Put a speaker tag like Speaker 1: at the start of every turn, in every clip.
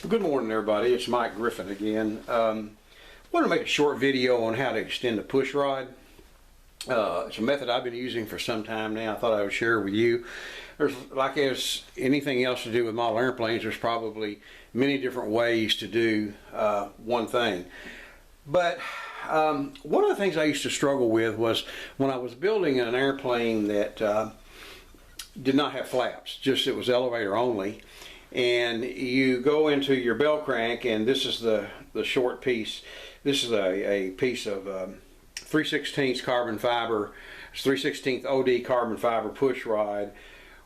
Speaker 1: Good morning, everybody. It's Mike Griffin again. I want to make a short video on how to extend a push rod. It's a method I've been using for some time now. I thought I would share with you. Like as anything else to do with model airplanes, there's probably many different ways to do one thing. But one of the things I used to struggle with was when I was building an airplane that did not have flaps, just it was elevator only. And you go into your bell crank, and this is the short piece. This is a piece of 3/16 carbon fiber, 3/16 OD carbon fiber push rod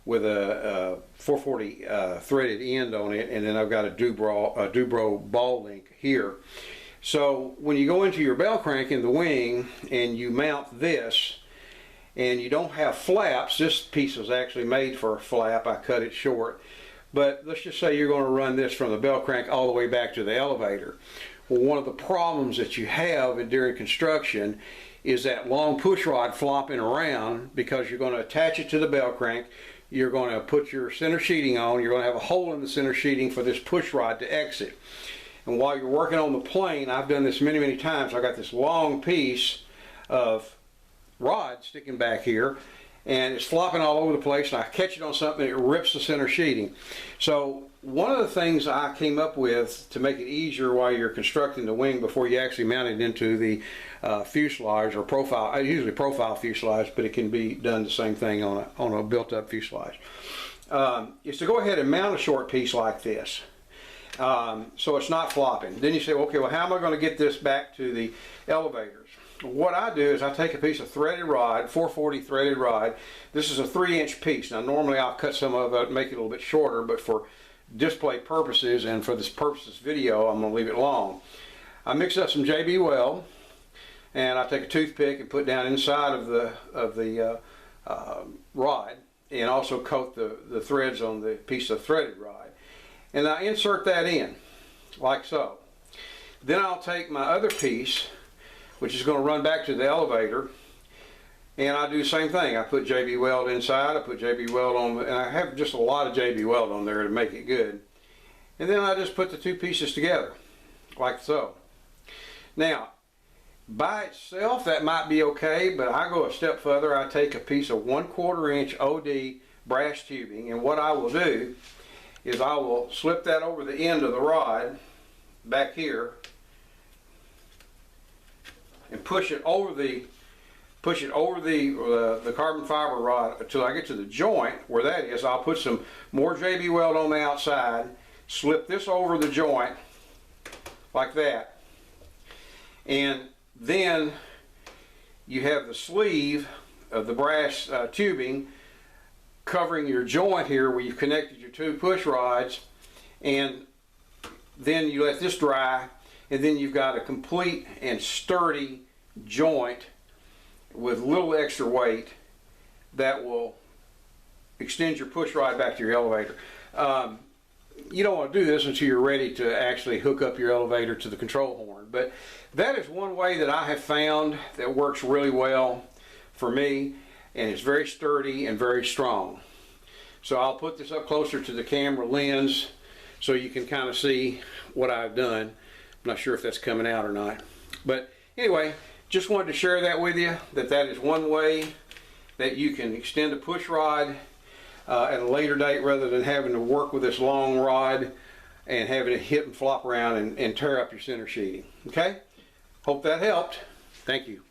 Speaker 1: with a 440 threaded end on it, and then I've got a Dubro ball link here. So when you go into your bell crank in the wing and you mount this, and you don't have flaps, this piece was actually made for a flap. I cut it short. But let's just say you're going to run this from the bell crank all the way back to the elevator. Well, one of the problems that you have during construction is that long push rod flopping around, because you're going to attach it to the bell crank. You're going to put your center sheeting on. You're going to have a hole in the center sheeting for this push rod to exit. And while you're working on the plane, I've done this many times. I got this long piece of rod sticking back here, and it's flopping all over the place, and I catch it on something and it rips the center sheeting. So one of the things I came up with to make it easier while you're constructing the wing before you actually mount it into the fuselage or profile, usually profile fuselage, but it can be done the same thing on a built-up fuselage, is to go ahead and mount a short piece like this. So it's not flopping. Then you say, okay, well, how am I going to get this back to the elevators? What I do is I take a piece of threaded rod, 440 threaded rod. This is a 3-inch piece. Now normally I'll cut some of it, make it a little bit shorter, but for display purposes and for this video, I'm going to leave it long. I mix up some JB Weld, and I take a toothpick and put down inside of the rod, and also coat the threads on the piece of threaded rod. And I insert that in, like so. Then I'll take my other piece, which is going to run back to the elevator, and I do the same thing. I put JB Weld inside, I put JB Weld on, and I have just a lot of JB Weld on there to make it good. And then I just put the two pieces together, like so. Now, by itself that might be okay, but I go a step further. I take a piece of 1/4 inch OD brass tubing, and what I will do is I will slip that over the end of the rod back here, and push it over the carbon fiber rod until I get to the joint where that is. I'll put some more JB Weld on the outside, slip this over the joint like that, and then you have the sleeve of the brass tubing covering your joint here where you've connected your two push rods, and then you let this dry, and then you've got a complete and sturdy joint with little extra weight that will extend your push rod back to your elevator. You don't want to do this until you're ready to actually hook up your elevator to the control horn, but that is one way that I have found that works really well for me, and it's very sturdy and very strong. So I'll put this up closer to the camera lens so you can kind of see what I've done. I'm not sure if that's coming out or not, but anyway, just wanted to share that with you, that is one way that you can extend a push rod at a later date rather than having to work with this long rod and having it hit and flop around and tear up your center sheeting. Okay? Hope that helped. Thank you.